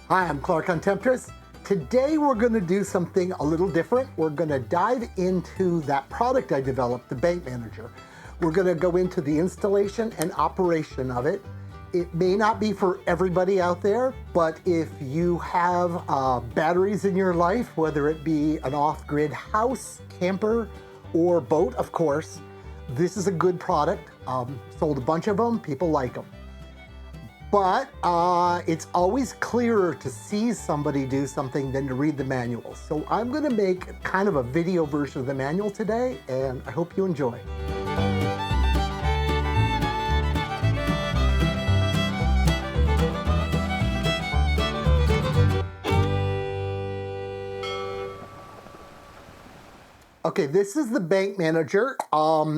Hi, I'm Clark on Temptress. Today we're going to do something a little different. We're going to dive into that product I developed, the BankManager. We're going to go into the installation and operation of it. It may not be for everybody out there, but if you have batteries in your life, whether it be an off-grid house, camper, or boat, of course, this is a good product. Sold a bunch of them, people like them. But it's always clearer to see somebody do something than to read the manual. So I'm going to make kind of a video version of the manual today, and I hope you enjoy. Okay, this is the BankManager.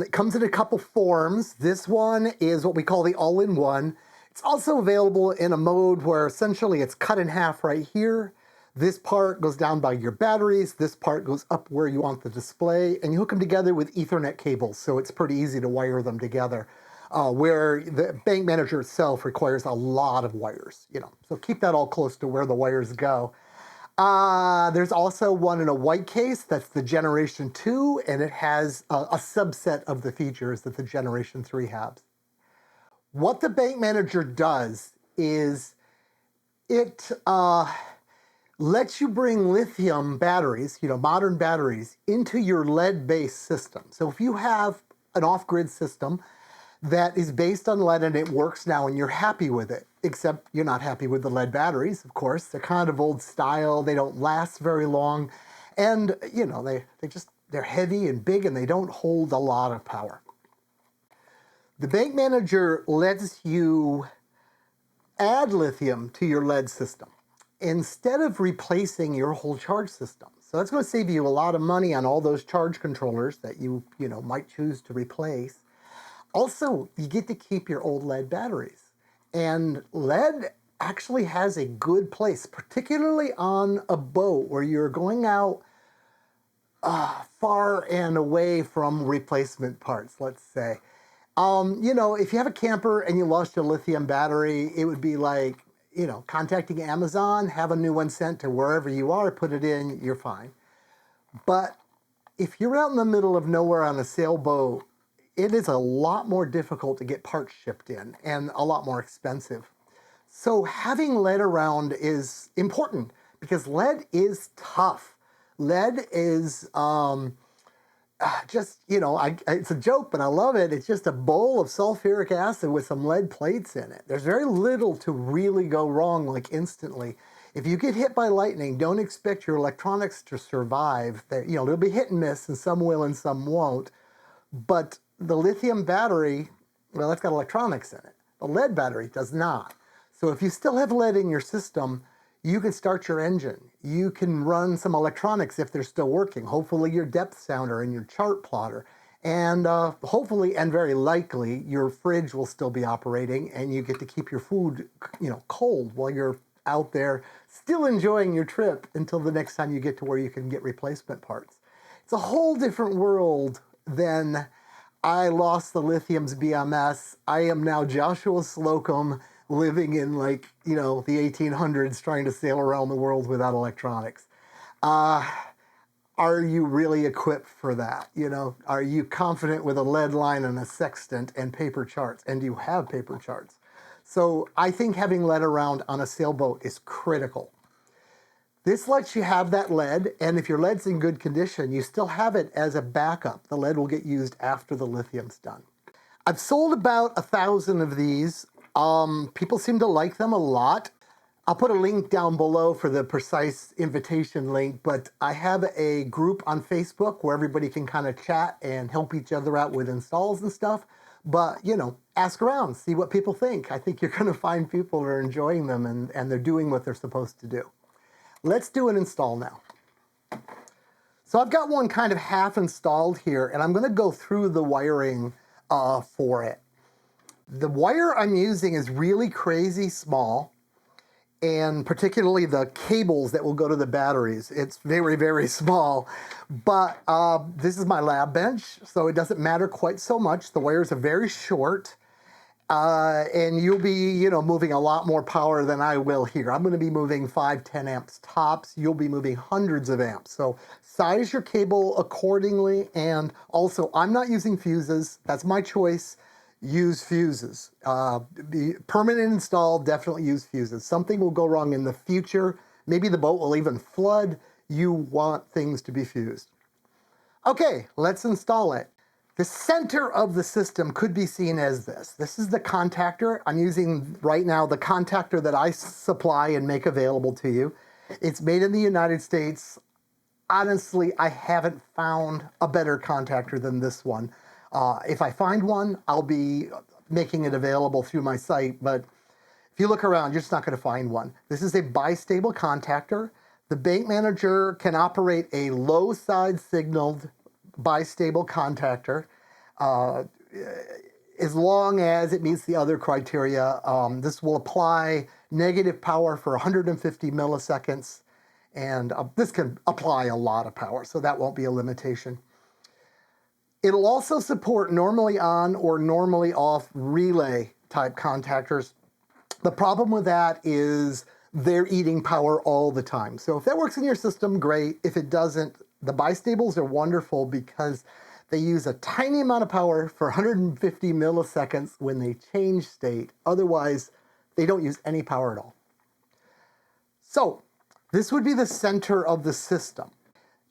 It comes in a couple forms. This one is what we call the all-in-one. It's also available in a mode where essentially it's cut in half right here. This part goes down by your batteries. This part goes up where you want the display, and you hook them together with Ethernet cables, so it's pretty easy to wire them together. Where the BankManager itself requires a lot of wires, so keep that all close to where the wires go. There's also one in a white case, that's the Generation 2, and it has a subset of the features that the Generation 3 has. What the BankManager does is it lets you bring lithium batteries, modern batteries, into your lead-based system. So if you have an off-grid system that is based on lead and it works now and you're happy with it, except you're not happy with the lead batteries, of course. They're kind of old style, they don't last very long, and they're heavy and big and they don't hold a lot of power. The BankManager lets you add lithium to your lead system instead of replacing your whole charge system. So that's going to save you a lot of money on all those charge controllers that you might choose to replace. Also, you get to keep your old lead batteries. And lead actually has a good place, particularly on a boat where you're going out far and away from replacement parts, let's say. If you have a camper and you lost your lithium battery, it would be like, contacting Amazon, have a new one sent to wherever you are, put it in, you're fine. But if you're out in the middle of nowhere on a sailboat, it is a lot more difficult to get parts shipped in and a lot more expensive. So having lead around is important because lead is tough. Lead is it's a joke, but I love it. It's just a bowl of sulfuric acid with some lead plates in it. There's very little to really go wrong, like instantly. If you get hit by lightning, don't expect your electronics to survive. They'll be hit and miss, and some will and some won't. But the lithium battery, well, that's got electronics in it. The lead battery does not. So if you still have lead in your system, you can start your engine. You can run some electronics if they're still working. Hopefully your depth sounder and your chart plotter. And hopefully and very likely your fridge will still be operating and you get to keep your food, cold while you're out there still enjoying your trip until the next time you get to where you can get replacement parts. It's a whole different world than I lost the lithium's BMS. I am now Joshua Slocum living in the 1800s trying to sail around the world without electronics. Are you really equipped for that? Are you confident with a lead line and a sextant and paper charts? And do you have paper charts? So I think having lead around on a sailboat is critical. This lets you have that lead, and if your lead's in good condition, you still have it as a backup. The lead will get used after the lithium's done. I've sold about 1,000 of these. People seem to like them a lot. I'll put a link down below for the precise invitation link, but I have a group on Facebook where everybody can kind of chat and help each other out with installs and stuff. But, ask around, see what people think. I think you're going to find people are enjoying them and they're doing what they're supposed to do. Let's do an install now. So I've got one kind of half installed here, and I'm going to go through the wiring for it. The wire I'm using is really crazy small, and particularly the cables that will go to the batteries. It's very, very small, but this is my lab bench, so it doesn't matter quite so much. The wires are very short, And you'll be, moving a lot more power than I will here. I'm going to be moving 5, 10 amps tops. You'll be moving hundreds of amps. So size your cable accordingly. And also, I'm not using fuses. That's my choice. Use fuses. The permanent install, definitely use fuses. Something will go wrong in the future. Maybe the boat will even flood. You want things to be fused. Okay, let's install it. The center of the system could be seen as this. This is the contactor. I'm using right now the contactor that I supply and make available to you. It's made in the United States. Honestly, I haven't found a better contactor than this one. If I find one, I'll be making it available through my site, but if you look around, you're just not going to find one. This is a bistable contactor. The BankManager can operate a low side signaled bistable contactor as long as it meets the other criteria. This will apply negative power for 150 milliseconds, and this can apply a lot of power, so that won't be a limitation. It'll also support normally on or normally off relay type contactors. The problem with that is they're eating power all the time. So if that works in your system, great. If it doesn't, the bistables are wonderful because they use a tiny amount of power for 150 milliseconds when they change state. Otherwise, they don't use any power at all. So this would be the center of the system.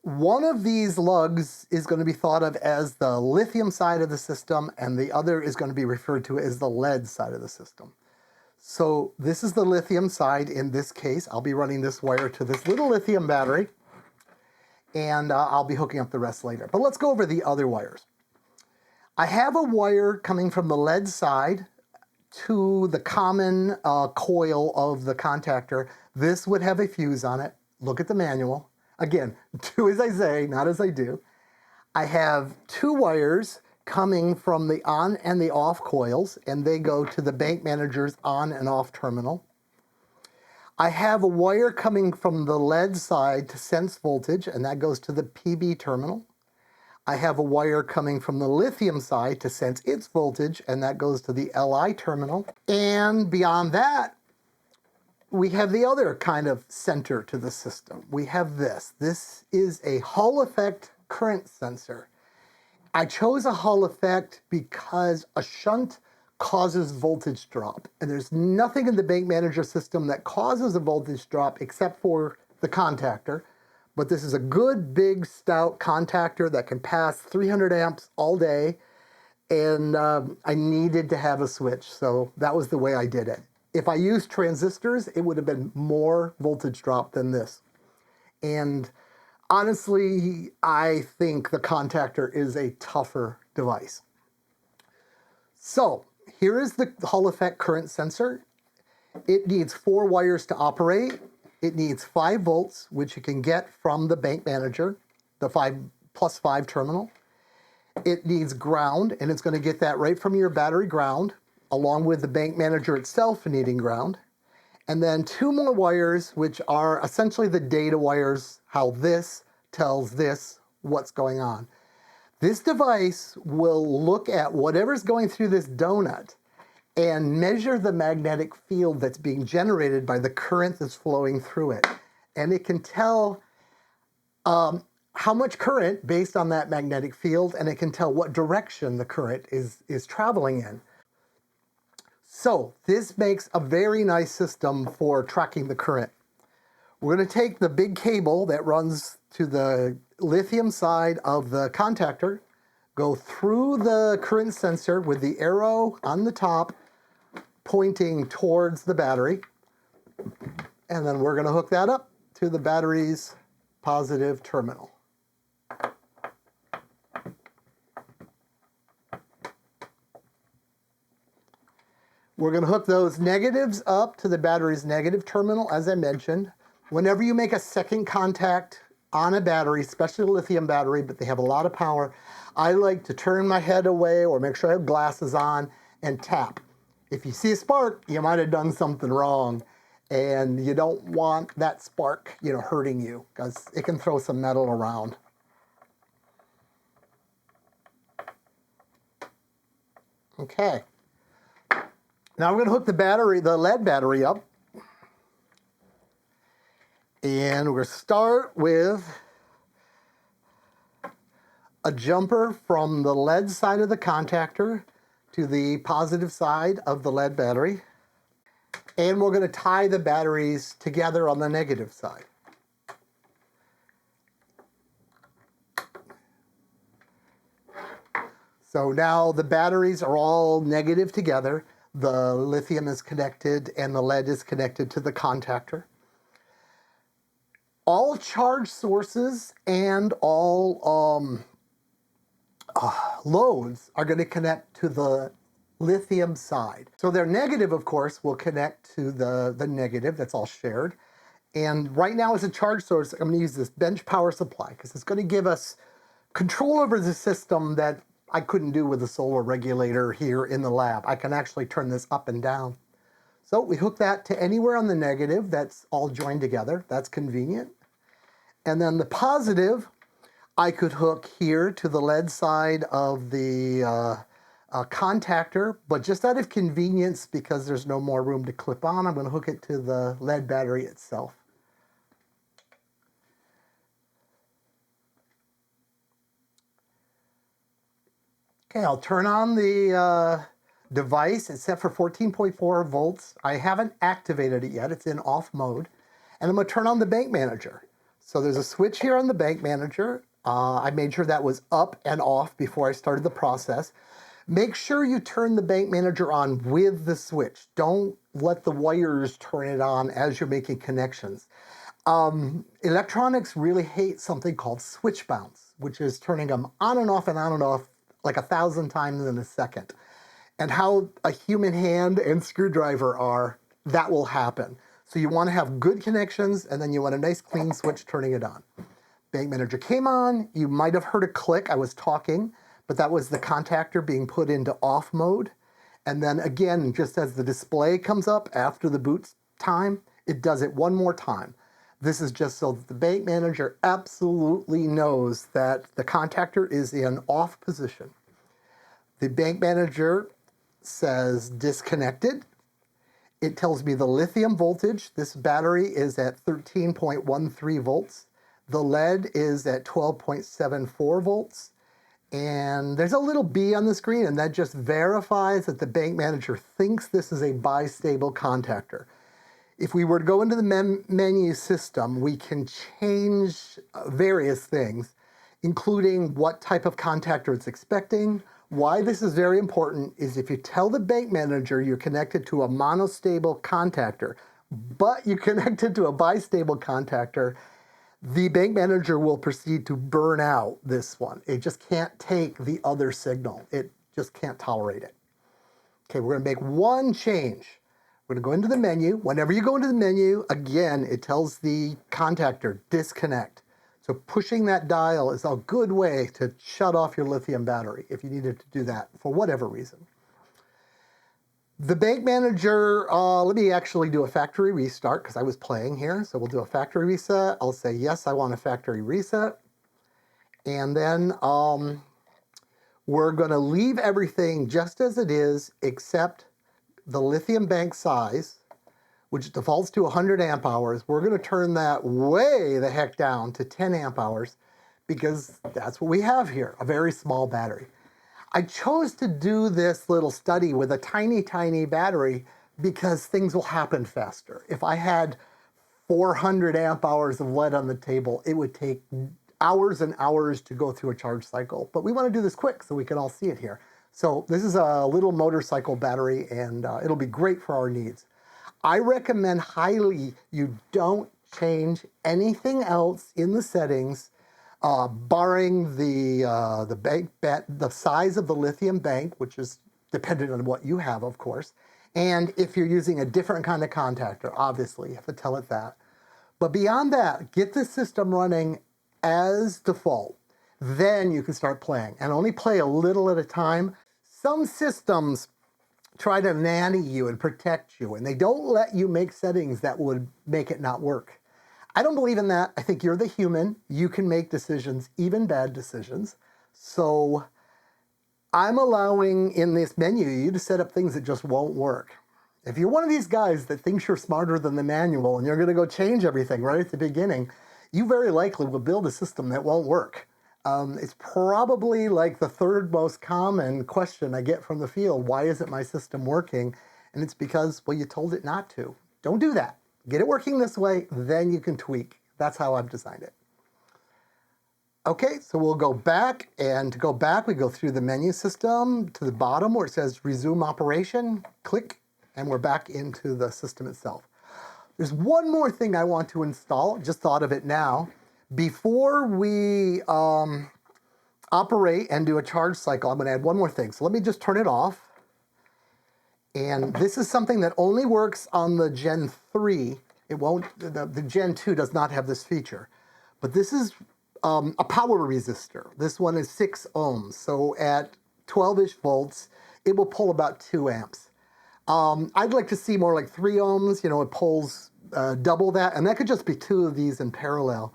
One of these lugs is going to be thought of as the lithium side of the system, and the other is going to be referred to as the lead side of the system. So this is the lithium side in this case. I'll be running this wire to this little lithium battery, and I'll be hooking up the rest later. But let's go over the other wires. I have a wire coming from the lead side to the common coil of the contactor. This would have a fuse on it. Look at the manual. Again, do as I say, not as I do. I have 2 wires coming from the on and the off coils, and they go to the BankManager's on and off terminal. I have a wire coming from the lead side to sense voltage, and that goes to the PB terminal. I have a wire coming from the lithium side to sense its voltage, and that goes to the LI terminal. And beyond that, we have the other kind of center to the system. We have this. This is a Hall effect current sensor. I chose a Hall effect because a shunt causes voltage drop. And there's nothing in the BankManager system that causes a voltage drop except for the contactor. But this is a good, big, stout contactor that can pass 300 amps all day. And I needed to have a switch, so that was the way I did it. If I used transistors, it would have been more voltage drop than this. And honestly, I think the contactor is a tougher device. So here is the Hall effect current sensor. It needs 4 wires to operate. It needs 5 volts, which you can get from the BankManager, the 5+5 terminal. It needs ground, and it's going to get that right from your battery ground, along with the BankManager itself needing ground. And then 2 more wires, which are essentially the data wires, how this tells this what's going on. This device will look at whatever's going through this donut and measure the magnetic field that's being generated by the current that's flowing through it. And it can tell how much current based on that magnetic field, and it can tell what direction the current is traveling in. So this makes a very nice system for tracking the current. We're going to take the big cable that runs to the lithium side of the contactor, go through the current sensor with the arrow on the top pointing towards the battery, and then we're going to hook that up to the battery's positive terminal. We're going to hook those negatives up to the battery's negative terminal, as I mentioned. Whenever you make a second contact on a battery, especially a lithium battery, but they have a lot of power, I like to turn my head away or make sure I have glasses on and tap. If you see a spark, you might have done something wrong, and you don't want that spark, hurting you, because it can throw some metal around. Okay. Now we're going to hook the lead battery up. And we're going to start with a jumper from the lead side of the contactor to the positive side of the lead battery. And we're going to tie the batteries together on the negative side. So now the batteries are all negative together. The lithium is connected and the lead is connected to the contactor. All charge sources and all loads are going to connect to the lithium side. So their negative, of course, will connect to the negative. That's all shared. And right now as a charge source, I'm going to use this bench power supply because it's going to give us control over the system that I couldn't do with a solar regulator here in the lab. I can actually turn this up and down. So we hook that to anywhere on the negative. That's all joined together. That's convenient. And then the positive, I could hook here to the lead side of the contactor, but just out of convenience, because there's no more room to clip on, I'm going to hook it to the lead battery itself. Okay, I'll turn on the device. It's set for 14.4 volts. I haven't activated it yet. It's in off mode. And I'm going to turn on the BankManager. So there's a switch here on the BankManager. I made sure that was up and off before I started the process. Make sure you turn the BankManager on with the switch. Don't let the wires turn it on as you're making connections. Electronics really hate something called switch bounce, which is turning them on and off like 1,000 times in a second. And how a human hand and screwdriver are, that will happen. So you want to have good connections, and then you want a nice clean switch turning it on. BankManager came on. You might have heard a click. I was talking, but that was the contactor being put into off mode. And then again, just as the display comes up after the boot time, it does it one more time. This is just so that the BankManager absolutely knows that the contactor is in off position. The BankManager says disconnected. It tells me the lithium voltage. This battery is at 13.13 volts. The lead is at 12.74 volts. And there's a little B on the screen, and that just verifies that the BankManager thinks this is a bistable contactor. If we were to go into the menu system, we can change various things, including what type of contactor it's expecting. Why this is very important is if you tell the BankManager you're connected to a monostable contactor, but you connected to a bistable contactor, the BankManager will proceed to burn out this one. It just can't take the other signal. It just can't tolerate it. Okay, we're going to make one change. We're going to go into the menu. Whenever you go into the menu, again, it tells the contactor disconnect. So pushing that dial is a good way to shut off your lithium battery if you needed to do that for whatever reason. The BankManager, let me actually do a factory restart because I was playing here. So we'll do a factory reset. I'll say, yes, I want a factory reset. And then we're going to leave everything just as it is, except the lithium bank size, which defaults to 100 amp hours. We're going to turn that way the heck down to 10 amp hours because that's what we have here, a very small battery. I chose to do this little study with a tiny, tiny battery because things will happen faster. If I had 400 amp hours of lead on the table, it would take hours and hours to go through a charge cycle. But we want to do this quick so we can all see it here. So this is a little motorcycle battery, and it'll be great for our needs. I recommend highly you don't change anything else in the settings, barring the size of the lithium bank, which is dependent on what you have, of course. And if you're using a different kind of contactor, obviously, you have to tell it that. But beyond that, get the system running as default. Then you can start playing, and only play a little at a time. Some systems try to nanny you and protect you, and they don't let you make settings that would make it not work. I don't believe in that. I think you're the human. You can make decisions, even bad decisions. So I'm allowing in this menu you to set up things that just won't work. If you're one of these guys that thinks you're smarter than the manual and you're going to go change everything right at the beginning, you very likely will build a system that won't work. It's probably like the third most common question I get from the field. Why isn't my system working? And it's because, well, you told it not to. Don't do that. Get it working this way, then you can tweak. That's how I've designed it. Okay, so we'll go back, and to go back, we go through the menu system to the bottom where it says resume operation, click, and we're back into the system itself. There's one more thing I want to install, just thought of it now. Before we operate and do a charge cycle, I'm gonna add one more thing. So let me just turn it off. And this is something that only works on the Gen 3. It won't, the Gen 2 does not have this feature. But this is a power resistor. This one is 6 ohms. So at 12-ish volts, it will pull about 2 amps. I'd like to see more like 3 ohms. You know, it pulls double that. And that could just be 2 of these in parallel.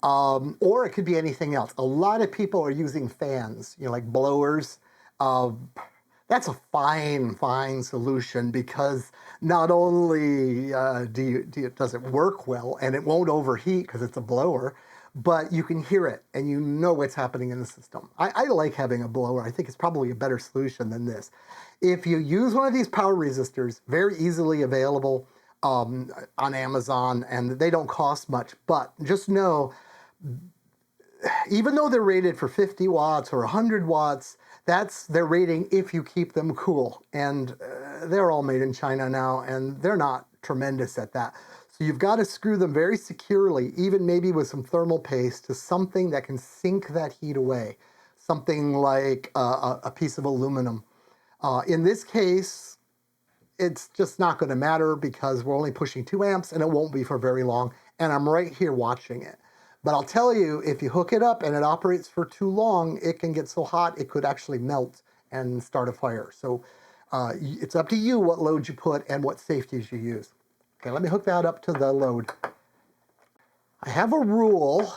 Or it could be anything else. A lot of people are using fans, you know, like blowers. That's a fine solution because not only does it work well and it won't overheat because it's a blower, but you can hear it and you know what's happening in the system. I like having a blower. I think it's probably a better solution than this. If you use one of these power resistors, very easily available on Amazon, and they don't cost much, but just know, even though they're rated for 50 watts or 100 watts, that's their rating if you keep them cool. And they're all made in China now, and they're not tremendous at that. So you've got to screw them very securely, even maybe with some thermal paste, to something that can sink that heat away. Something like a piece of aluminum. In this case, it's just not going to matter because we're only pushing 2 amps and it won't be for very long. And I'm right here watching it. But I'll tell you, if you hook it up and it operates for too long, it can get so hot it could actually melt and start a fire. So it's up to you what load you put and what safeties you use. Okay, let me hook that up to the load. I have a rule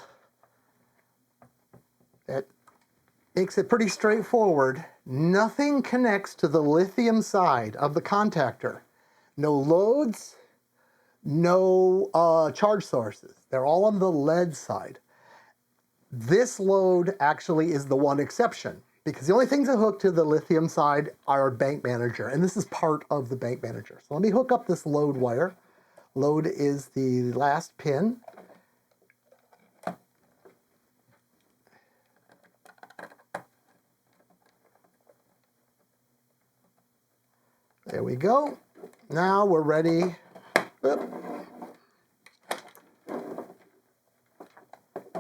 that makes it pretty straightforward. Nothing connects to the lithium side of the contactor. No loads, no charge sources. They're all on the lead side. This load actually is the one exception because the only things that hook to the lithium side are BankManager, and this is part of the BankManager. So let me hook up this load wire. Load is the last pin. There we go. Now we're ready. The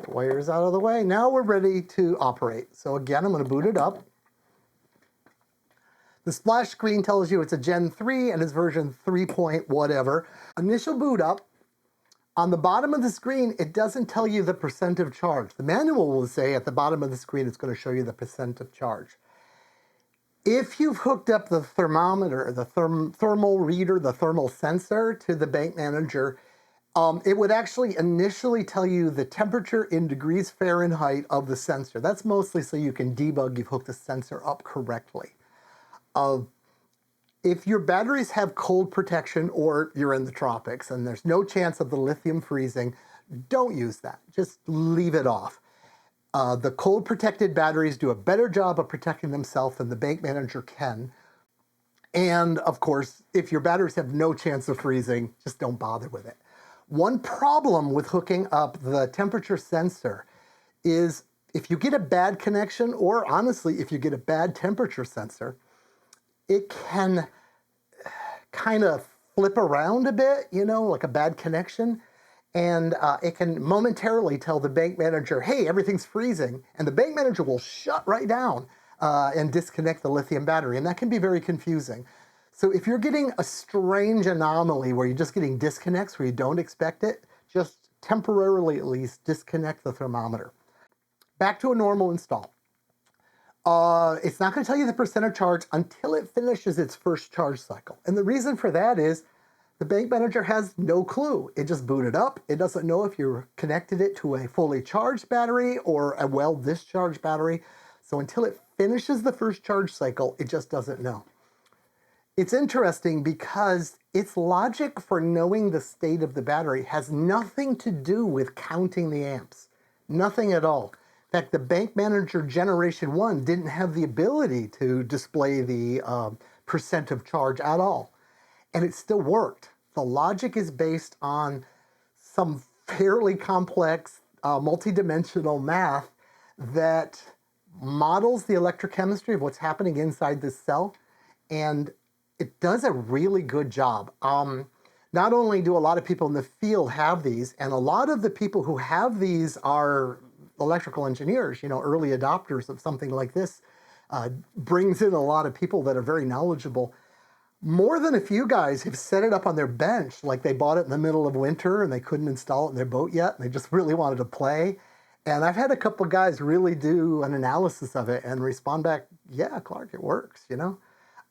wire's out of the way. Now we're ready to operate. So again, I'm going to boot it up. The splash screen tells you it's a Gen 3 and it's version 3 point whatever. Initial boot up. On the bottom of the screen, it doesn't tell you the percent of charge. The manual will say at the bottom of the screen, it's going to show you the percent of charge. If you've hooked up the thermometer, the thermal reader, the thermal sensor to the BankManager, it would actually initially tell you the temperature in degrees Fahrenheit of the sensor. That's mostly so you can debug you've hooked the sensor up correctly. If your batteries have cold protection or you're in the tropics and there's no chance of the lithium freezing, don't use that. Just leave it off. The cold protected batteries do a better job of protecting themselves than the BankManager can. And of course, if your batteries have no chance of freezing, just don't bother with it. One problem with hooking up the temperature sensor is if you get a bad connection, or honestly, if you get a bad temperature sensor, it can kind of flip around a bit, you know, like a bad connection. And it can momentarily tell the BankManager, hey, everything's freezing. And the BankManager will shut right down and disconnect the lithium battery. And that can be very confusing. So if you're getting a strange anomaly where you're just getting disconnects where you don't expect it, just temporarily at least disconnect the thermometer. Back to a normal install. It's not going to tell you the percent of charge until it finishes its first charge cycle. And the reason for that is the BankManager has no clue. It just booted up. It doesn't know if you connected it to a fully charged battery or a well-discharged battery. So until it finishes the first charge cycle, it just doesn't know. It's interesting because its logic for knowing the state of the battery has nothing to do with counting the amps. Nothing at all. In fact, the BankManager Generation 1 didn't have the ability to display the percent of charge at all. And it still worked. The logic is based on some fairly complex multidimensional math that models the electrochemistry of what's happening inside this cell, and it does a really good job. Not only do a lot of people in the field have these, and a lot of the people who have these are electrical engineers, early adopters of something like this, brings in a lot of people that are very knowledgeable. More than a few guys have set it up on their bench, like they bought it in the middle of winter and they couldn't install it in their boat yet, and they just really wanted to play. And I've had a couple of guys really do an analysis of it and respond back, yeah, Clark, it works,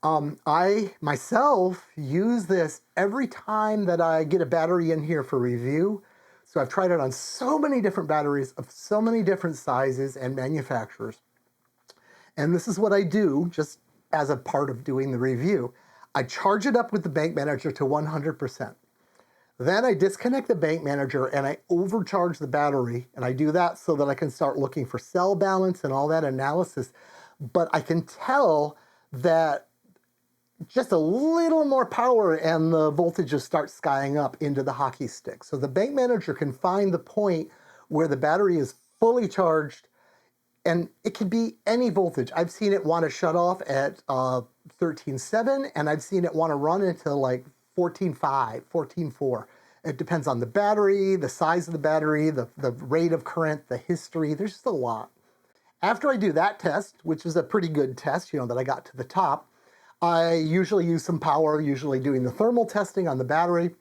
I myself use this every time that I get a battery in here for review. So I've tried it on so many different batteries of so many different sizes and manufacturers. And this is what I do just as a part of doing the review. I charge it up with the BankManager to 100%. Then I disconnect the BankManager and I overcharge the battery. And I do that so that I can start looking for cell balance and all that analysis. But I can tell that just a little more power and the voltages start skying up into the hockey stick. So the BankManager can find the point where the battery is fully charged, and it could be any voltage. I've seen it want to shut off at 13.7, and I've seen it want to run until like 14.5, 14.4. It depends on the battery, the size of the battery, the rate of current, the history. There's just a lot. After I do that test, which is a pretty good test, that I got to the top, I usually use some power, usually doing the thermal testing on the battery.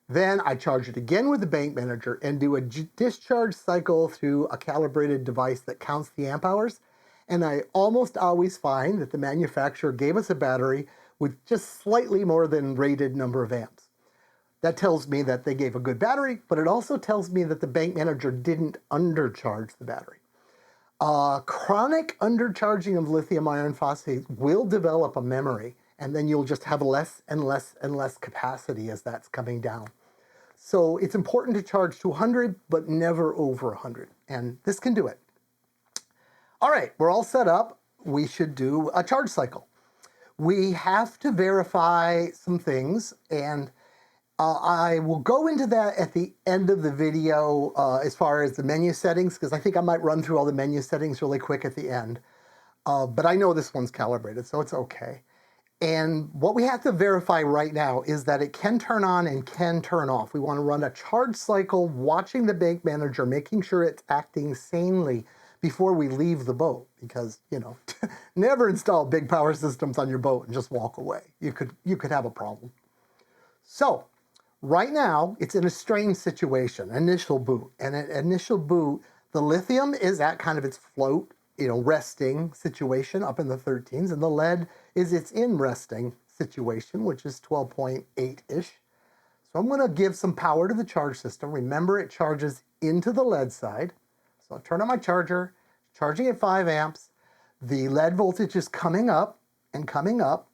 Then I charge it again with the BankManager and do a discharge cycle through a calibrated device that counts the amp hours. And I almost always find that the manufacturer gave us a battery with just slightly more than rated number of amps. That tells me that they gave a good battery, but it also tells me that the BankManager didn't undercharge the battery. Chronic undercharging of lithium iron phosphate will develop a memory, and then you'll just have less and less and less capacity as that's coming down. So it's important to charge to 100, but never over 100, and this can do it. All right, we're all set up. We should do a charge cycle. We have to verify some things, and I will go into that at the end of the video as far as the menu settings, because I think I might run through all the menu settings really quick at the end. But I know this one's calibrated, so it's okay. And what we have to verify right now is that it can turn on and can turn off. We want to run a charge cycle, watching the BankManager, making sure it's acting sanely before we leave the boat, because, never install big power systems on your boat and just walk away. You could have a problem. So, right now, it's in a strange situation, initial boot. And at initial boot, the lithium is at kind of its float, resting situation up in the 13s, and the lead is its in resting situation, which is 12.8-ish. So I'm going to give some power to the charge system. Remember, it charges into the lead side. So I'll turn on my charger, charging at 5 amps. The lead voltage is coming up and coming up.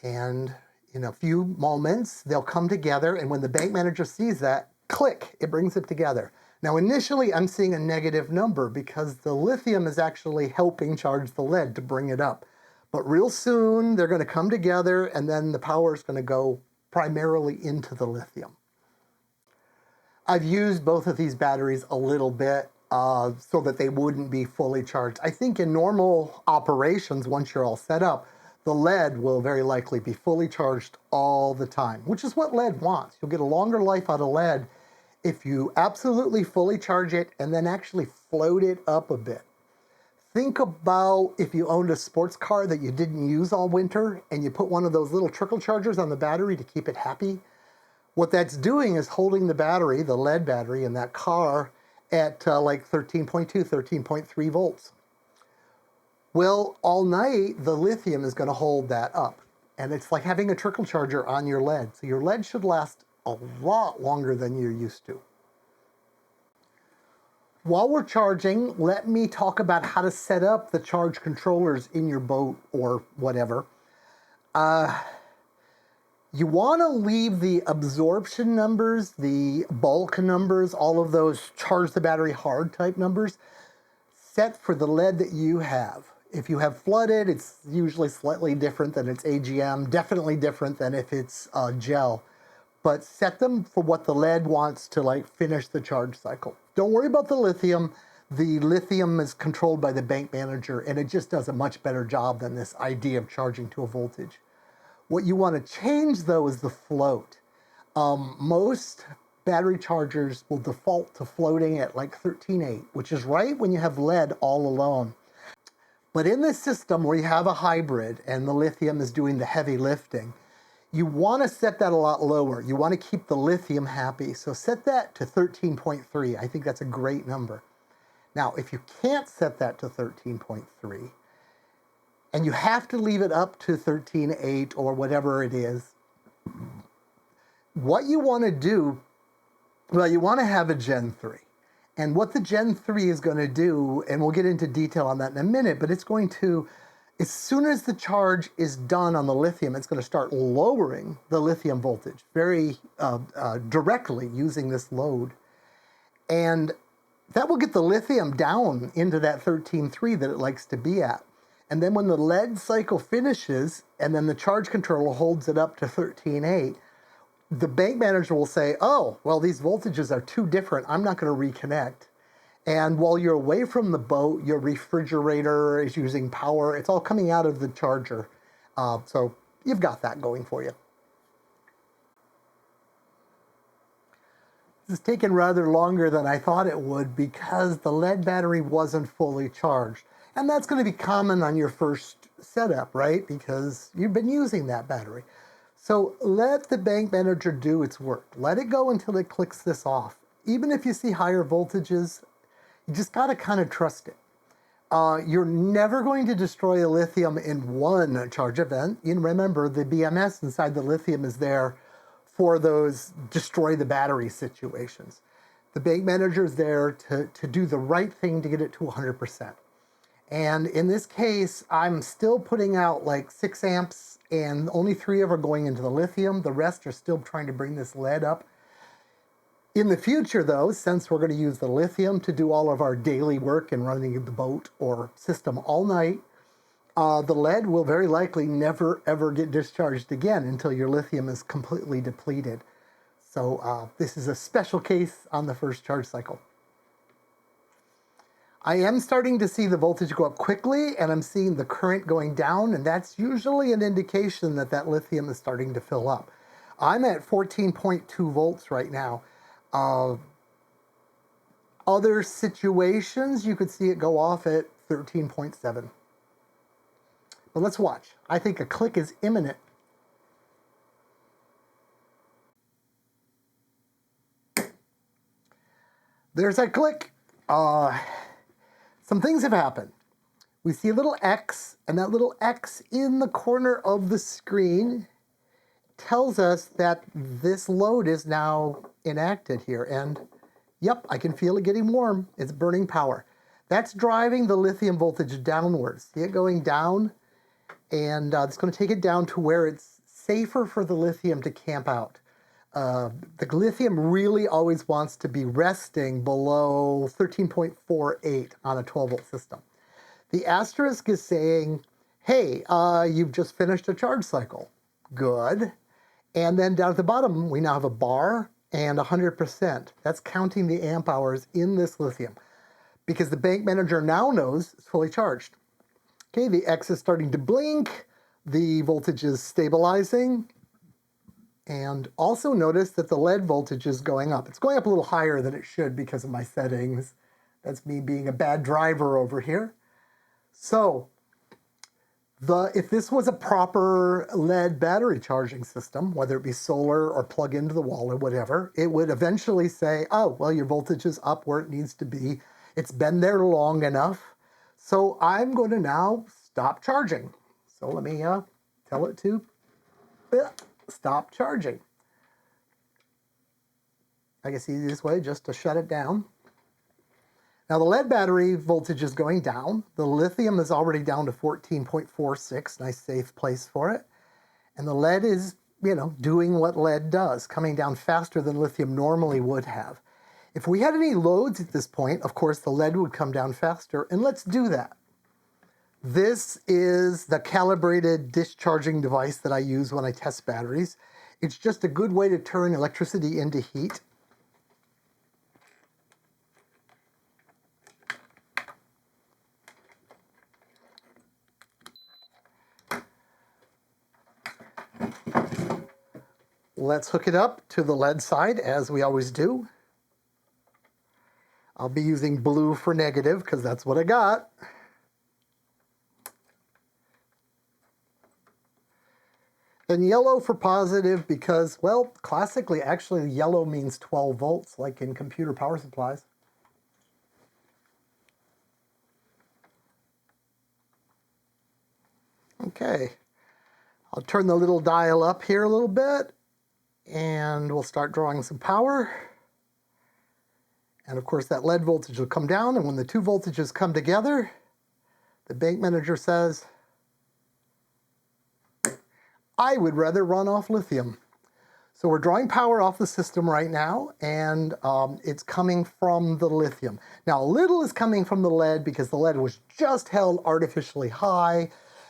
And in a few moments, they'll come together, and when the BankManager sees that, click, it brings it together. Now, initially, I'm seeing a negative number because the lithium is actually helping charge the lead to bring it up. But real soon, they're going to come together, and then the power is going to go primarily into the lithium. I've used both of these batteries a little bit so that they wouldn't be fully charged. I think in normal operations, once you're all set up, the lead will very likely be fully charged all the time, which is what lead wants. You'll get a longer life out of lead if you absolutely fully charge it and then actually float it up a bit. Think about if you owned a sports car that you didn't use all winter and you put one of those little trickle chargers on the battery to keep it happy. What that's doing is holding the battery, the lead battery in that car, at like 13.2, 13.3 volts. Well, all night, the lithium is going to hold that up. And it's like having a trickle charger on your lead. So your lead should last a lot longer than you're used to. While we're charging, let me talk about how to set up the charge controllers in your boat or whatever. You want to leave the absorption numbers, the bulk numbers, all of those charge the battery hard type numbers set for the lead that you have. If you have flooded, it's usually slightly different than its AGM, definitely different than if it's gel. But set them for what the lead wants to like finish the charge cycle. Don't worry about the lithium. The lithium is controlled by the BankManager, and it just does a much better job than this idea of charging to a voltage. What you want to change though is the float. Most battery chargers will default to floating at like 13.8, which is right when you have lead all alone. But in this system where you have a hybrid and the lithium is doing the heavy lifting, you want to set that a lot lower. You want to keep the lithium happy. So set that to 13.3. I think that's a great number. Now, if you can't set that to 13.3, and you have to leave it up to 13.8 or whatever it is, what you want to do, well, you want to have a Gen 3. And what the Gen 3 is going to do, and we'll get into detail on that in a minute, but it's going to, as soon as the charge is done on the lithium, it's going to start lowering the lithium voltage very directly using this load. And that will get the lithium down into that 13.3 that it likes to be at. And then when the lead cycle finishes, and then the charge controller holds it up to 13.8, the BankManager will say, oh, well, these voltages are too different. I'm not going to reconnect. And while you're away from the boat, your refrigerator is using power. It's all coming out of the charger. So you've got that going for you. This is taking rather longer than I thought it would because the lead battery wasn't fully charged. And that's going to be common on your first setup, right? Because you've been using that battery. So let the BankManager do its work. Let it go until it clicks this off. Even if you see higher voltages, you just got to kind of trust it. You're never going to destroy a lithium in one charge event. You remember the BMS inside the lithium is there for those destroy the battery situations. The BankManager is there to do the right thing to get it to 100%. And in this case, I'm still putting out like 6 amps and only 3 of them are going into the lithium. The rest are still trying to bring this lead up. In the future though, since we're going to use the lithium to do all of our daily work and running the boat or system all night, the lead will very likely never ever get discharged again until your lithium is completely depleted. So this is a special case on the first charge cycle. I am starting to see the voltage go up quickly, and I'm seeing the current going down, and that's usually an indication that that lithium is starting to fill up. I'm at 14.2 volts right now. Other situations, you could see it go off at 13.7. But let's watch. I think a click is imminent. There's that click. Some things have happened. We see a little X, and that little X in the corner of the screen tells us that this load is now enacted here. And yep, I can feel it getting warm. It's burning power. That's driving the lithium voltage downwards. See it going down? And it's going to take it down to where it's safer for the lithium to camp out. The lithium really always wants to be resting below 13.48 on a 12-volt system. The asterisk is saying, hey, you've just finished a charge cycle. Good. And then down at the bottom, we now have a bar and 100%. That's counting the amp hours in this lithium because the BankManager now knows it's fully charged. Okay, the X is starting to blink. The voltage is stabilizing. And also notice that the lead voltage is going up. It's going up a little higher than it should because of my settings. That's me being a bad driver over here. So, if this was a proper lead battery charging system, whether it be solar or plug into the wall or whatever, it would eventually say, oh, well, your voltage is up where it needs to be. It's been there long enough. So I'm going to now stop charging. So let me tell it to stop charging. I guess the easiest way just to shut it down. Now the lead battery voltage is going down. The lithium is already down to 14.46, nice safe place for it. And the lead is, doing what lead does, coming down faster than lithium normally would have. If we had any loads at this point, of course, the lead would come down faster, and let's do that. This is the calibrated discharging device that I use when I test batteries. It's just a good way to turn electricity into heat. Let's hook it up to the lead side, as we always do. I'll be using blue for negative, because that's what I got. And yellow for positive, because, well, classically, actually, yellow means 12 volts, like in computer power supplies. Okay, I'll turn the little dial up here a little bit, and we'll start drawing some power. And of course that lead voltage will come down, and when the two voltages come together, the BankManager says, I would rather run off lithium. So we're drawing power off the system right now, and it's coming from the lithium. Now a little is coming from the lead because the lead was just held artificially high.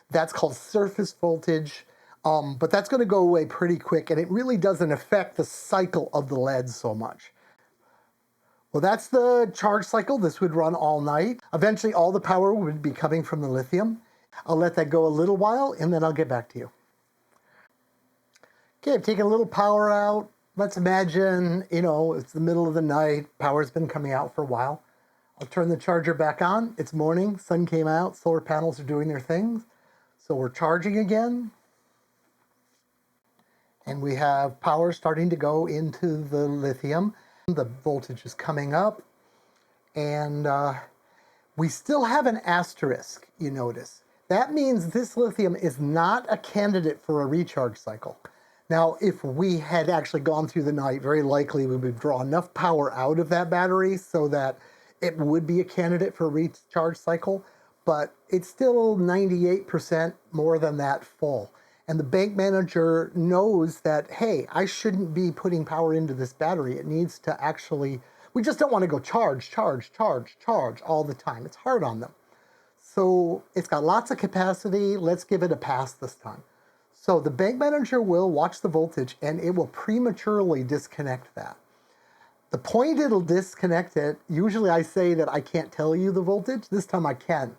That's called surface voltage. But that's going to go away pretty quick, and it really doesn't affect the cycle of the lead so much. Well, that's the charge cycle. This would run all night. Eventually, all the power would be coming from the lithium. I'll let that go a little while, and then I'll get back to you. Okay, I've taken a little power out. Let's imagine, it's the middle of the night. Power's been coming out for a while. I'll turn the charger back on. It's morning. Sun came out. Solar panels are doing their things. So we're charging again. And we have power starting to go into the lithium. The voltage is coming up. And we still have an asterisk, you notice. That means this lithium is not a candidate for a recharge cycle. Now, if we had actually gone through the night, very likely we would draw enough power out of that battery so that it would be a candidate for a recharge cycle. But it's still 98% more than that full. And the BankManager knows that, hey, I shouldn't be putting power into this battery. It needs to actually, we just don't want to go charge all the time. It's hard on them. So it's got lots of capacity. Let's give it a pass this time. So the BankManager will watch the voltage, and it will prematurely disconnect that. The point it'll disconnect it, usually I say that I can't tell you the voltage. This time I can,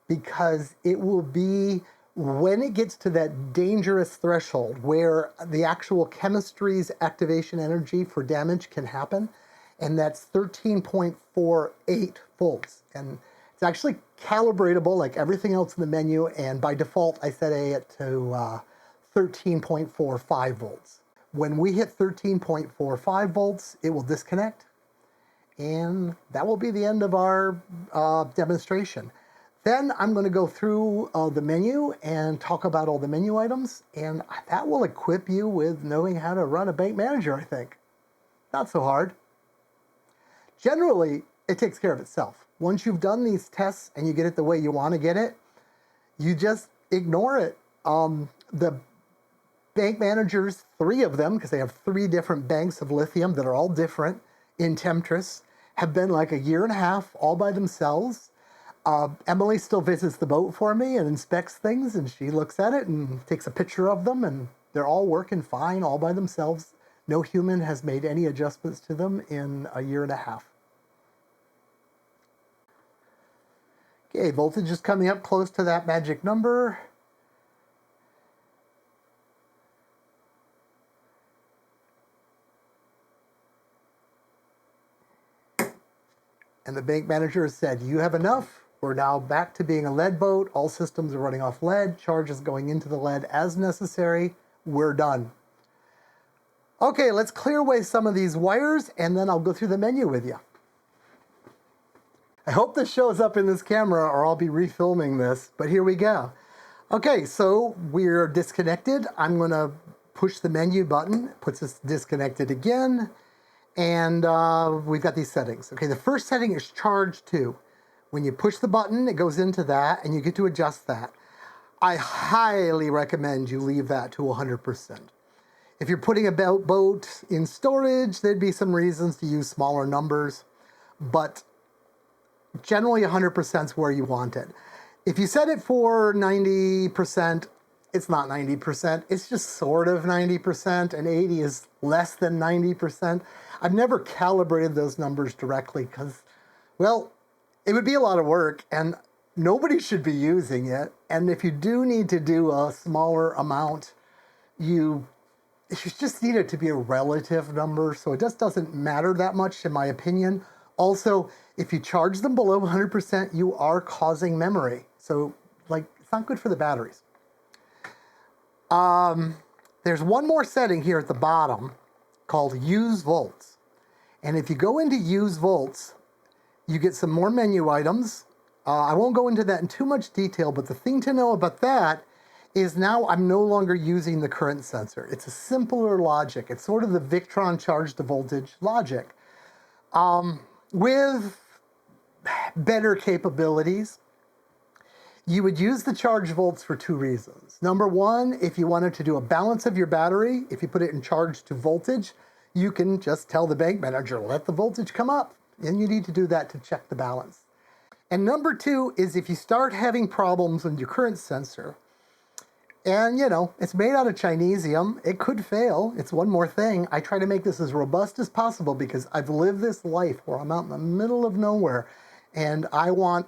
because it will be when it gets to that dangerous threshold where the actual chemistry's activation energy for damage can happen, and that's 13.48 volts. And it's actually calibratable like everything else in the menu, and by default I set it to 13.45 volts. When we hit 13.45 volts, it will disconnect, and that will be the end of our demonstration. Then I'm going to go through the menu and talk about all the menu items, and that will equip you with knowing how to run a BankManager, I think. Not so hard. Generally, it takes care of itself. Once you've done these tests and you get it the way you want to get it, you just ignore it. The BankManagers, 3 of them, because they have 3 different banks of lithium that are all different in temptress, have been like a year and a half all by themselves. Emily still visits the boat for me and inspects things, and she looks at it and takes a picture of them, and they're all working fine all by themselves. No human has made any adjustments to them in a year and a half. Okay, voltage is coming up close to that magic number. And the BankManager has said, you have enough. We're now back to being a lead boat. All systems are running off lead. Charge is going into the lead as necessary. We're done. Okay, let's clear away some of these wires, and then I'll go through the menu with you. I hope this shows up in this camera, or I'll be refilming this, but here we go. Okay, so we're disconnected. I'm going to push the menu button. It puts us disconnected again. And we've got these settings. Okay, the first setting is charge to. When you push the button, it goes into that, and you get to adjust that. I highly recommend you leave that to 100%. If you're putting a boat in storage, there'd be some reasons to use smaller numbers, but generally 100% is where you want it. If you set it for 90%, it's not 90%, it's just sort of 90%, and 80 is less than 90%. I've never calibrated those numbers directly because, well, it would be a lot of work, and nobody should be using it. And if you do need to do a smaller amount, you just need it to be a relative number, so it just doesn't matter that much, in my opinion. Also, if you charge them below 100%, you are causing memory. So, it's not good for the batteries. There's one more setting here at the bottom called Use Volts. And if you go into Use Volts, you get some more menu items. I won't go into that in too much detail, but the thing to know about that is now I'm no longer using the current sensor. It's a simpler logic. It's sort of the Victron charge to voltage logic with better capabilities. You would use the charge volts for two reasons. Number one, if you wanted to do a balance of your battery, if you put it in charge to voltage, you can just tell the BankManager, let the voltage come up. And you need to do that to check the balance. And number two is if you start having problems with your current sensor, and it's made out of Chinesium, it could fail. It's one more thing. I try to make this as robust as possible because I've lived this life where I'm out in the middle of nowhere and I want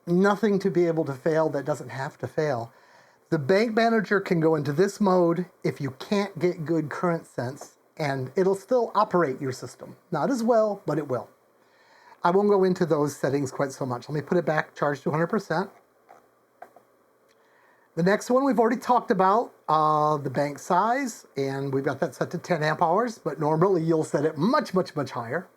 nothing to be able to fail that doesn't have to fail. The BankManager can go into this mode if you can't get good current sense, and it'll still operate your system. Not as well, but it will. I won't go into those settings quite so much. Let me put it back, charged to 100%. The next one we've already talked about, the bank size, and we've got that set to 10 amp hours, but normally you'll set it much, much, much higher.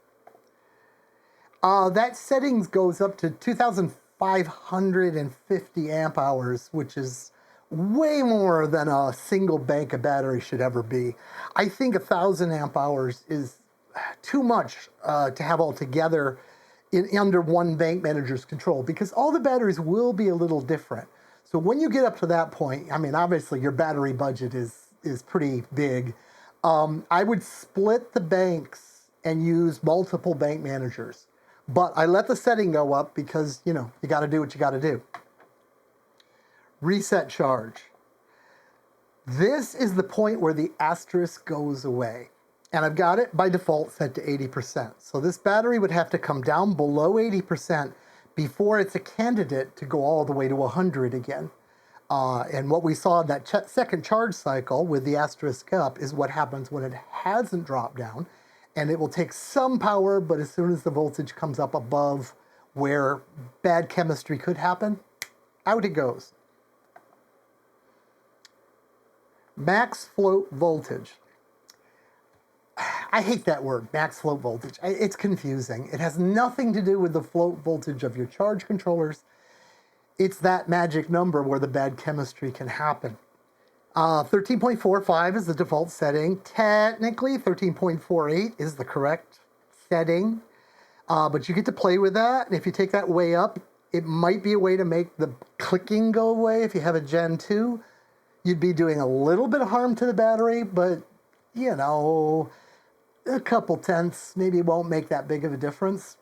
That settings goes up to 2,550 amp hours, which is way more than a single bank of battery should ever be. I think 1,000 amp hours is too much to have all together under one BankManager's control, because all the batteries will be a little different. So when you get up to that point, obviously your battery budget is pretty big. I would split the banks and use multiple BankManagers. But I let the setting go up because, you got to do what you got to do. Reset charge. This is the point where the asterisk goes away. And I've got it by default set to 80%. So this battery would have to come down below 80% before it's a candidate to go all the way to 100 again. And what we saw in that second charge cycle with the asterisk up is what happens when it hasn't dropped down. And it will take some power, but as soon as the voltage comes up above where bad chemistry could happen, out it goes. Max float voltage. I hate that word, max float voltage. It's confusing. It has nothing to do with the float voltage of your charge controllers. It's that magic number where the bad chemistry can happen. 13.45 is the default setting. Technically, 13.48 is the correct setting, but you get to play with that. And if you take that way up, it might be a way to make the clicking go away. If you have a Gen 2, you'd be doing a little bit of harm to the battery, but a couple tenths maybe won't make that big of a difference.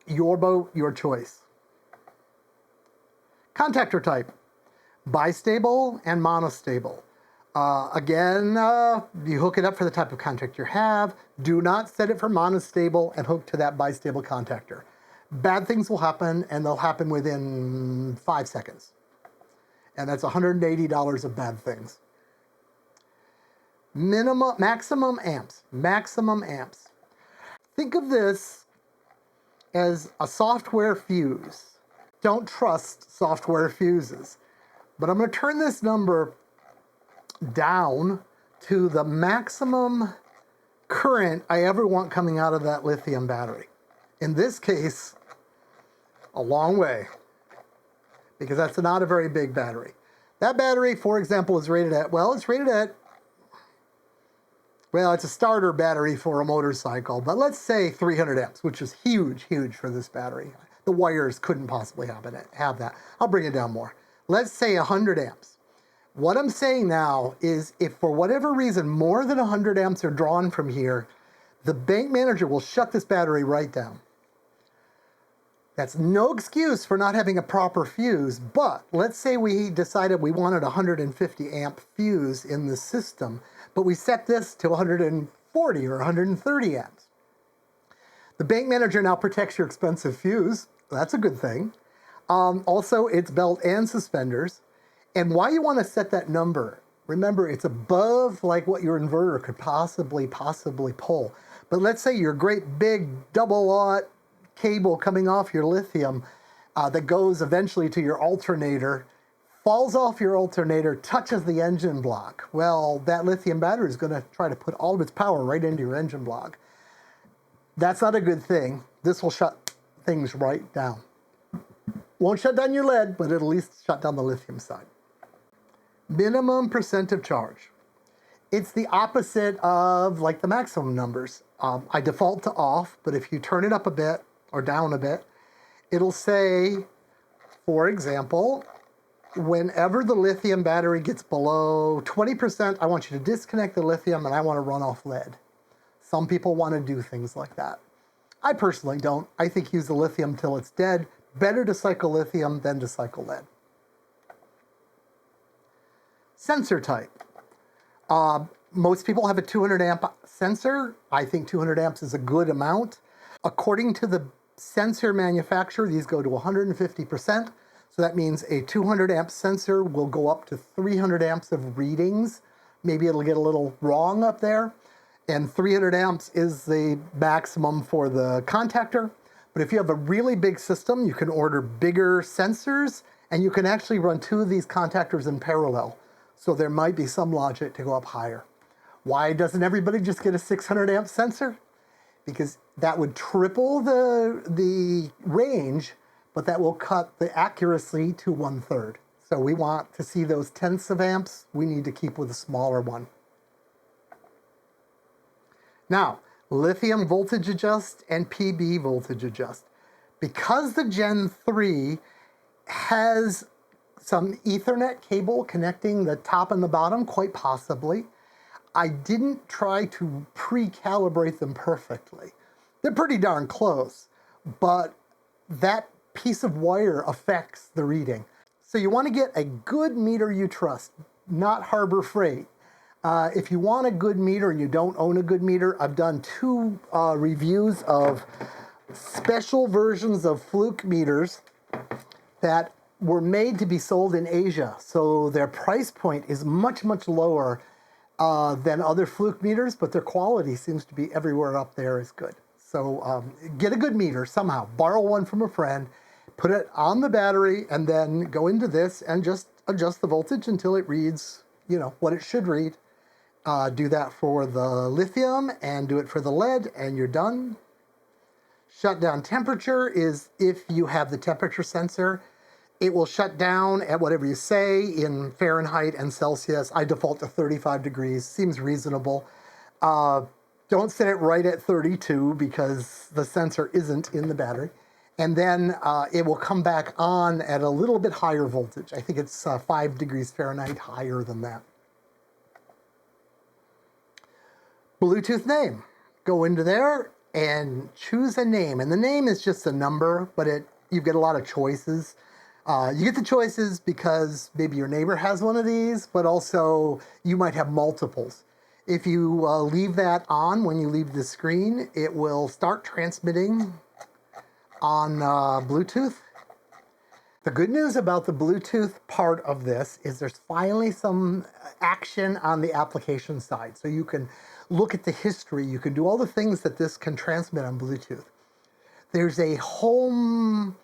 Your boat, your choice. Contactor type. Bistable and monostable. Again, you hook it up for the type of contactor you have. Do not set it for monostable and hook to that bistable contactor. Bad things will happen, and they'll happen within 5 seconds. And that's $180 of bad things. Maximum amps. Think of this as a software fuse. Don't trust software fuses. But I'm going to turn this number down to the maximum current I ever want coming out of that lithium battery. In this case, a long way, because that's not a very big battery. That battery, for example, is rated at, it's a starter battery for a motorcycle, but let's say 300 amps, which is huge for this battery. The wires couldn't possibly have that. I'll bring it down more. Let's say 100 amps. What I'm saying now is if for whatever reason more than 100 amps are drawn from here, the BankManager will shut this battery right down. That's no excuse for not having a proper fuse, but let's say we decided we wanted a 150 amp fuse in the system, but we set this to 140 or 130 amps. The BankManager now protects your expensive fuse. That's a good thing. Also, it's belt and suspenders. And why you want to set that number, remember, it's above like what your inverter could possibly pull. But let's say your great big double-aught cable coming off your lithium that goes eventually to your alternator, falls off your alternator, touches the engine block. Well, that lithium battery is going to try to put all of its power right into your engine block. That's not a good thing. This will shut things right down. Won't shut down your lead, but it'll at least shut down the lithium side. Minimum percent of charge. It's the opposite of like the maximum numbers. I default to off, but if you turn it up a bit or down a bit, it'll say, for example, whenever the lithium battery gets below 20%, I want you to disconnect the lithium and I want to run off lead. Some people want to do things like that. I personally don't. I think use the lithium till it's dead. Better to cycle lithium than to cycle lead. Sensor type. Most people have a 200 amp sensor. I think 200 amps is a good amount. According to the sensor manufacturer, these go to 150%. So that means a 200 amp sensor will go up to 300 amps of readings. Maybe it'll get a little wrong up there. And 300 amps is the maximum for the contactor. But if you have a really big system, you can order bigger sensors and you can actually run two of these contactors in parallel. So there might be some logic to go up higher. Why doesn't everybody just get a 600 amp sensor? Because that would triple the range, but that will cut the accuracy to 1/3. So we want to see those tenths of amps. We need to keep with a smaller one. Now, lithium voltage adjust and PB voltage adjust. Because the Gen 3 has some Ethernet cable connecting the top and the bottom, quite possibly, I didn't try to pre-calibrate them perfectly. They're pretty darn close, but that piece of wire affects the reading. So you want to get a good meter you trust, not Harbor Freight. If you want a good meter and you don't own a good meter, I've done two reviews of special versions of Fluke meters that were made to be sold in Asia. So their price point is much, much lower than other Fluke meters, but their quality seems to be everywhere up there is good. So get a good meter somehow. Borrow one from a friend, put it on the battery, and then go into this and just adjust the voltage until it reads, you know, what it should read. Do that for the lithium and do it for the lead, and you're done. Shutdown temperature is if you have the temperature sensor, it will shut down at whatever you say in Fahrenheit and Celsius. I default to 35 degrees, seems reasonable. Don't set it right at 32 because the sensor isn't in the battery. And then it will come back on at a little bit higher voltage. I think it's 5 degrees Fahrenheit higher than that. Bluetooth name. Go into there and choose a name. And the name is just a number, but you get a lot of choices. You get the choices because maybe your neighbor has one of these, but also you might have multiples. If you leave that on when you leave the screen, it will start transmitting on Bluetooth. The good news about the Bluetooth part of this is there's finally some action on the application side. So you can look at the history. You can do all the things that this can transmit on Bluetooth. There's a home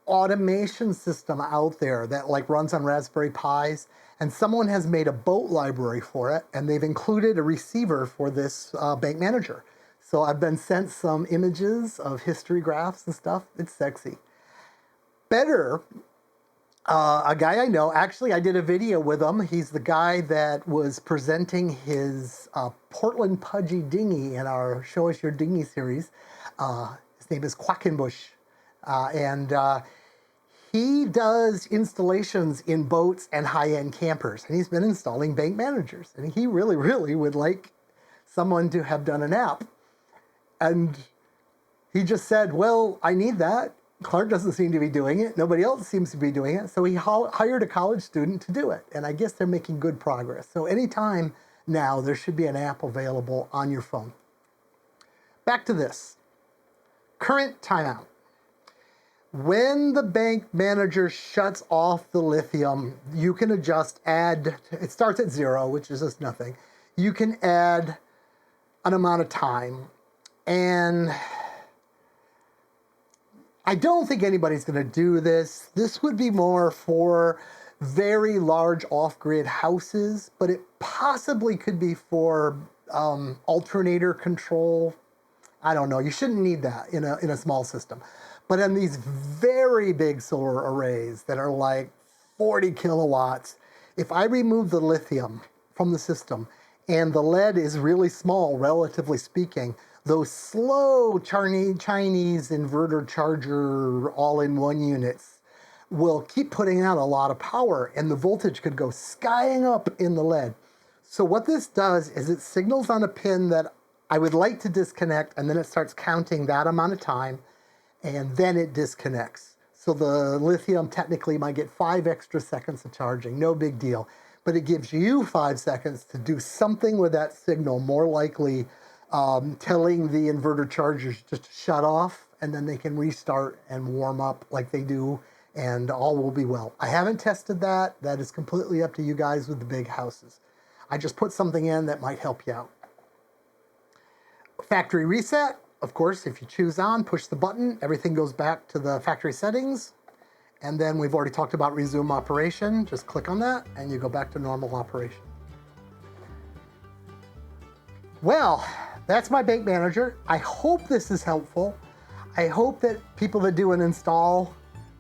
automation system out there that like runs on Raspberry Pis, and someone has made a boat library for it, and they've included a receiver for this BankManager. So I've been sent some images of history graphs and stuff. It's sexy. Better, a guy I know, actually I did a video with him. He's the guy that was presenting his Portland Pudgy dinghy in our Show Us Your Dinghy series. His name is Quackenbush. And He does installations in boats and high-end campers, and he's been installing bank managers. And he really, really would like someone to have done an app. And he just said, well, I need that. Clark doesn't seem to be doing it. Nobody else seems to be doing it. So he hired a college student to do it. And I guess they're making good progress. So anytime now, there should be an app available on your phone. Back to this. Current timeout. When the bank manager shuts off the lithium, you can it starts at 0, which is just nothing. You can add an amount of time. And I don't think anybody's going to do this. This would be more for very large off-grid houses, but it possibly could be for alternator control. I don't know. You shouldn't need that in a small system. But in these very big solar arrays that are like 40 kilowatts, if I remove the lithium from the system and the lead is really small, relatively speaking, those slow Chinese inverter charger all-in-one units will keep putting out a lot of power, and the voltage could go skying up in the lead. So what this does is it signals on a pin that I would like to disconnect, and then it starts counting that amount of time, and then it disconnects. So the lithium technically might get 5 extra seconds of charging, no big deal. But it gives you 5 seconds to do something with that signal, more likely telling the inverter chargers just to shut off, and then they can restart and warm up like they do, and all will be well. I haven't tested that. That is completely up to you guys with the big houses. I just put something in that might help you out. Factory reset. Of course, if you choose on, push the button, everything goes back to the factory settings. And then we've already talked about resume operation. Just click on that and you go back to normal operation. Well, that's my bank manager. I hope this is helpful. I hope that people that do an install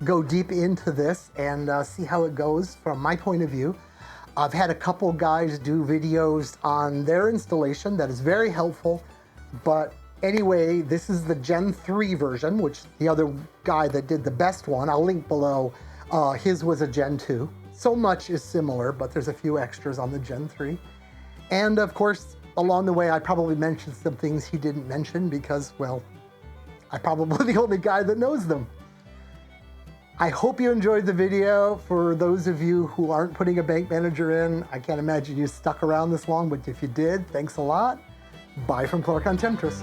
go deep into this and see how it goes from my point of view. I've had a couple guys do videos on their installation that is very helpful. But anyway, this is the Gen 3 version, which the other guy that did the best one, I'll link below, his was a Gen 2. So much is similar, but there's a few extras on the Gen 3. And of course, along the way, I probably mentioned some things he didn't mention because, well, I'm probably the only guy that knows them. I hope you enjoyed the video. For those of you who aren't putting a bank manager in, I can't imagine you stuck around this long, but if you did, thanks a lot. Bye from Clark on Temptress.